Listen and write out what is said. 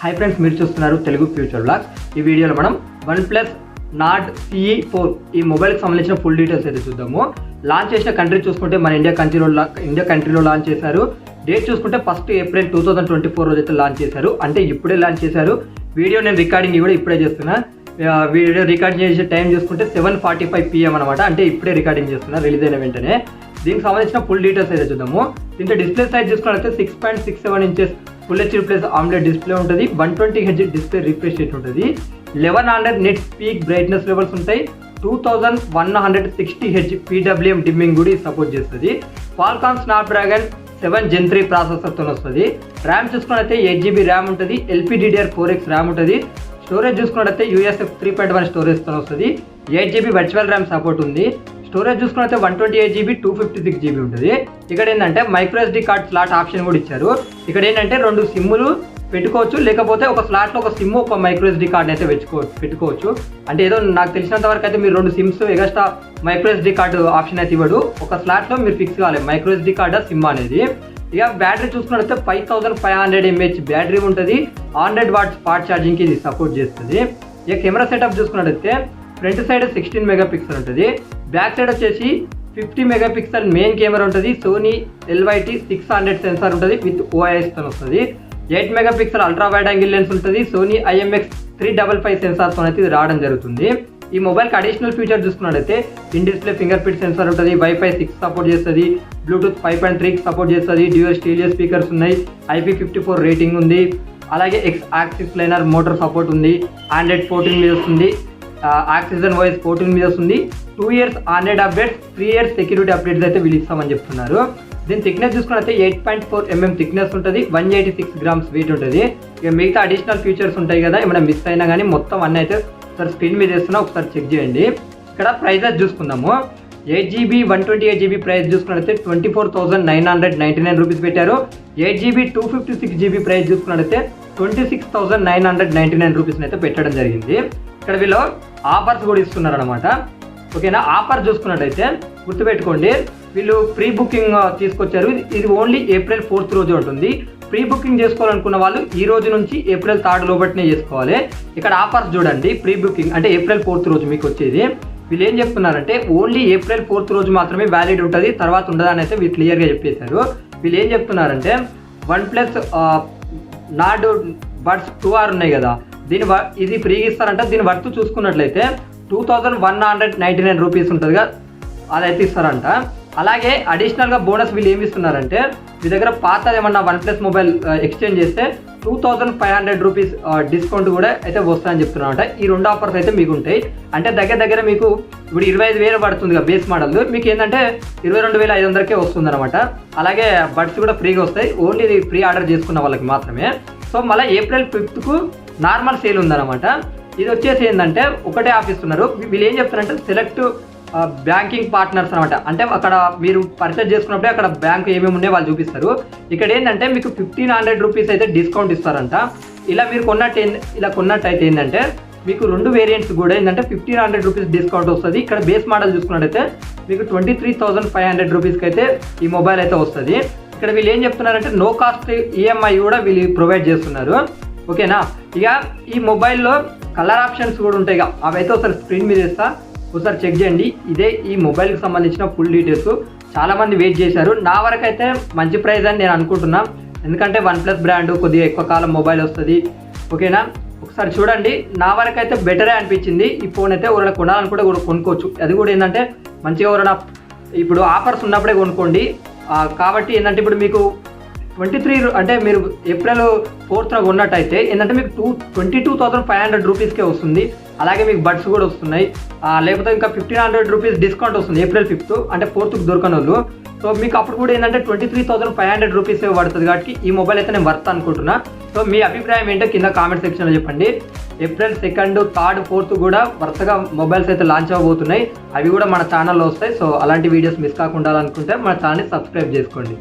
Hi friends, మీరు చూస్తున్నారు Telugu future blogs. ఈ వీడియోలో మనం OnePlus Nord CE4 ఈ మొబైల్కి సంబంధించిన ఫుల్ డీటెయిల్స్ అయితే చూద్దాము. లాంచ్ చేసిన కంట్రీ చూసుకుంటే మన ఇండియా కంట్రీలో లాంచ్ చేశారు. డేట్ చూసుకుంటే 1 ఏప్రిల్ 2024 రోజు అయితే లాంచ్ చేశారు. అంటే ఇప్పుడే లాంచ్ చేశారు. వీడియో నేను రికార్డింగ్ కూడా ఇప్పుడే చేస్తున్నా. వీడియో రికార్డింగ్ చేసే టైం చూసుకుంటే 7:45 PM అనమాట. అంటే ఇప్పుడే రికార్డింగ్ చేస్తున్నా రిలీజ్ అయిన వెంటనే. దీనికి సంబంధించిన ఫుల్ డీటెయిల్స్ అయితే చూద్దాము. దీంట్లో డిస్ప్లే సైజ్ చూసుకున్నట్లయితే 6.67 inches full HD plus omelette display ఉంటుంది. 120 Hz డిస్ప్లే రిఫ్రెష్ రేట్ ఉంటుంది. 1100 నెట్ పీక్ బ్రైట్నెస్ లెవెల్స్ ఉంటాయి. 2160 Hz PWM డిమ్మింగ్ కూడా సపోర్ట్ చేస్తుంది. క్వాల్కామ్ స్నాప్డ్రాగన్ 7 Gen 3 ప్రాసెసర్తో వస్తుంది. ర్యామ్ చూసుకున్నట్లయితే 8GB ర్యామ్ ఉంటుంది. LPDDR4X ర్యామ్ ఉంటుంది. స్టోరేజ్ చూసుకున్నట్లయితే USF 3.1 స్టోరేజ్తో వస్తుంది. 8GB వర్చువల్ ర్యామ్ సపోర్ట్ ఉంది. స్టోరేజ్ చూసుకున్నట్లయితే 128GB 256GB ఉంటుంది. ఇక్కడ ఏంటంటే micro SD card slot option కూడా ఇచ్చారు. ఇక్కడ ఏంటంటే 2 సిమ్ములు పెట్టుకోవచ్చు, లేకపోతే ఒక స్లాట్లో ఒక సిమ్ ఒక మైక్రో SD కార్డ్ అయితే పెట్టుకోవచ్చు. అంటే ఏదో నాకు తెలిసినంత వరకు అయితే మీరు 2 SIMs extra micro SD card option అయితే ఇవ్వడు. ఒక స్లాట్లో మీరు ఫిక్స్ కావాలి మైక్రో SD కార్డ్ సిమ్ అనేది. ఇక బ్యాటరీ చూసుకున్నట్లయితే 5500 mAh బ్యాటరీ ఉంటుంది. 100 వాట్స్ ఫాస్ట్ ఛార్జింగ్కి ఇది సపోర్ట్ చేస్తుంది. ఇక కెమెరా సెటప్ చూసుకున్నట్లయితే ఫ్రంట్ సైడ్ 16 మెగాపిక్సెల్ ఉంటుంది. బ్యాక్ సైడ్ వచ్చేసి 50 మెగాపిక్సెల్ మెయిన్ కెమెరా ఉంటుంది. సోనీ LYT 600 సెన్సార్ ఉంటుంది విత్ OIS తో వస్తుంది. 8 megapixel ultra wide angle lens ఉంటుంది. సోనీ IMX 355 సెన్సార్తో అయితే ఇది రావడం జరుగుతుంది. ఈ మొబైల్కి అడిషనల్ ఫీచర్ చూసుకున్నట్లయితే in display finger print censor ఉంటుంది. Wi-Fi 6 సపోర్ట్ చేస్తుంది. బ్లూటూత్ 5.3 సపోర్ట్ చేస్తుంది. డ్యూయల్ స్టీరియో స్పీకర్స్ ఉన్నాయి. IP54 రేటింగ్ ఉంది. అలాగే X axis liner motor support ఉంది. Android 14 మీద వస్తుంది. ఆక్సిజన్ వాయిస్ 14 మీద వస్తుంది. 2 years Android updates, 3 years security updates అయితే వీళ్ళిస్తామని చెప్తున్నారు. దీని థిక్నెస్ చూసుకున్నట్లయితే 8.4 mm థిక్నెస్ ఉంటుంది. 186 grams వెయిట్ ఉంటుంది. ఇక మిగతా అడిషనల్ ఫీచర్స్ ఉంటాయి కదా, ఏమైనా మిస్ అయినా కానీ మొత్తం అన్నీ అయితే ఒకసారి స్క్రీన్ మీద వేస్తున్నా, ఒకసారి చెక్ చేయండి. ఇక్కడ ప్రైజెస్ చూసుకుందాము. 8GB 128GB ప్రైస్ చూసుకున్నట్లయితే 24,999 రూపీస్ పెట్టారు. 8GB 256GB ప్రైస్ చూసుకున్నట్లయితే 26,999 రూపీస్ని అయితే పెట్టడం జరిగింది. ఇక్కడ వీళ్ళు ఆఫర్స్ కూడా ఇస్తున్నారు అనమాట. ఓకేనా, ఆఫర్ చూసుకున్నట్టయితే గుర్తుపెట్టుకోండి, వీళ్ళు ప్రీ బుకింగ్ తీసుకొచ్చారు. ఇది ఓన్లీ April 4th రోజు ఉంటుంది. ప్రీ బుకింగ్ చేసుకోవాలనుకున్న వాళ్ళు ఈ రోజు నుంచి April 3rd లోపట్నే చేసుకోవాలి. ఇక్కడ ఆఫర్స్ చూడండి. ప్రీ బుకింగ్ అంటే April 4th రోజు మీకు వచ్చేది. వీళ్ళు ఏం చెప్తున్నారంటే ఓన్లీ April 4th రోజు మాత్రమే వ్యాలిడ్ ఉంటుంది, తర్వాత ఉండదని అయితే వీళ్ళు క్లియర్గా చెప్పేశారు. వీళ్ళు ఏం చెప్తున్నారంటే OnePlus Nord Buds 2R ఉన్నాయి కదా, ఇది ఫ్రీగా ఇస్తారంట. దీని వర్త్ చూసుకున్నట్లయితే 2199 రూపీస్ ఉంటుందిగా, అదైతే ఇస్తారంట. అలాగే అడిషనల్గా బోనస్ వీళ్ళు ఏమి ఇస్తున్నారంటే మీ దగ్గర పాతది ఏమన్నా OnePlus మొబైల్ ఎక్స్చేంజ్ చేస్తే 2500 రూపీస్ డిస్కౌంట్ కూడా అయితే వస్తాయని చెప్తున్నారంట. ఈ 2 ఆఫర్స్ అయితే మీకు ఉంటాయి. అంటే దగ్గర మీకు ఇప్పుడు 25,000 పడుతుంది బేస్ మోడల్, మీకు ఏంటంటే 22,500కే వస్తుంది అనమాట. అలాగే బడ్స్ కూడా ఫ్రీగా వస్తాయి, ఓన్లీ ఇది ప్రీ ఆర్డర్ చేసుకున్న వాళ్ళకి మాత్రమే. సో మళ్ళీ April 5th నార్మల్ సేల్ ఉందన్నమాట. ఇది వచ్చేసి ఏంటంటే ఒకటే ఆఫ్ ఇస్తున్నారు. వీళ్ళు ఏం చెప్తున్నారంటే సెలెక్ట్ బ్యాంకింగ్ పార్ట్నర్స్ అనమాట. అంటే అక్కడ మీరు పర్చేజ్ చేసుకున్నప్పుడే అక్కడ బ్యాంక్ ఏమేమి ఉన్నాయో వాళ్ళు చూపిస్తారు. ఇక్కడ ఏంటంటే మీకు 1500 రూపీస్ అయితే డిస్కౌంట్ ఇస్తారంట. ఇలా మీరు కొన్నట్టయితే ఏంటంటే మీకు 2 వేరియంట్స్ కూడా ఏంటంటే 1500 రూపీస్ డిస్కౌంట్ వస్తుంది. ఇక్కడ బేస్ మోడల్ చూసుకున్నట్టయితే మీకు 23,500 రూపీస్కి అయితే ఈ మొబైల్ అయితే వస్తుంది. ఇక్కడ వీళ్ళు ఏం చెప్తున్నారంటే నో కాస్ట్ EMI కూడా వీళ్ళు ప్రొవైడ్ చేస్తున్నారు. ఓకేనా, ఇక ఈ మొబైల్లో కలర్ ఆప్షన్స్ కూడా ఉంటాయి. అవైతే ఒకసారి స్క్రీన్ మీద ఇస్తా, ఒకసారి చెక్ చేయండి. ఇదే ఈ మొబైల్కి సంబంధించిన ఫుల్ డీటెయిల్స్. చాలామంది వెయిట్ చేశారు. నా వరకు అయితే మంచి ప్రైస్ అని నేను అనుకుంటున్నా, ఎందుకంటే OnePlus బ్రాండ్ కొద్దిగా ఎక్కువ కాలం మొబైల్ వస్తుంది. ఓకేనా, ఒకసారి చూడండి. నా వరకు అయితే బెటరే అనిపించింది. ఈ ఫోన్ అయితే ఎవరైనా కొనాలనుకుంటే కూడా కొనుక్కోవచ్చు. అది కూడా ఏంటంటే మంచిగా ఎవరైనా ఇప్పుడు ఆఫర్స్ ఉన్నప్పుడే కొనుక్కోండి. కాబట్టి ఏంటంటే ఇప్పుడు మీకు 23 అంటే మీరు April 4th ఉన్నట్టయితే ఏంటంటే మీకు 22,500 రూపీస్కే వస్తుంది. అలాగే మీకు బడ్స్ కూడా వస్తున్నాయి. లేకపోతే ఇంకా 1500 రూపీస్ డిస్కౌంట్ వస్తుంది April 5th, అంటే 4th దొరకని వాళ్ళు. సో మీకు అప్పుడు కూడా ఏంటంటే 23,500 రూపీస్ పడుతుంది. కాబట్టి ఈ మొబైల్ అయితే నేను వర్త్ అనుకుంటున్నా. సో మీ అభిప్రాయం ఏంటో కింద కామెంట్ సెక్షన్లో చెప్పండి. April 2nd, 3rd, 4th కూడా వరుసగా మొబైల్స్ అయితే లాంచ్ అవ్వబోతున్నాయి. అవి కూడా మన ఛానల్లో వస్తాయి. సో అలాంటి వీడియోస్ మిస్ కాకుండా అనుకుంటే మన ఛానల్ని సబ్స్క్రైబ్ చేసుకోండి.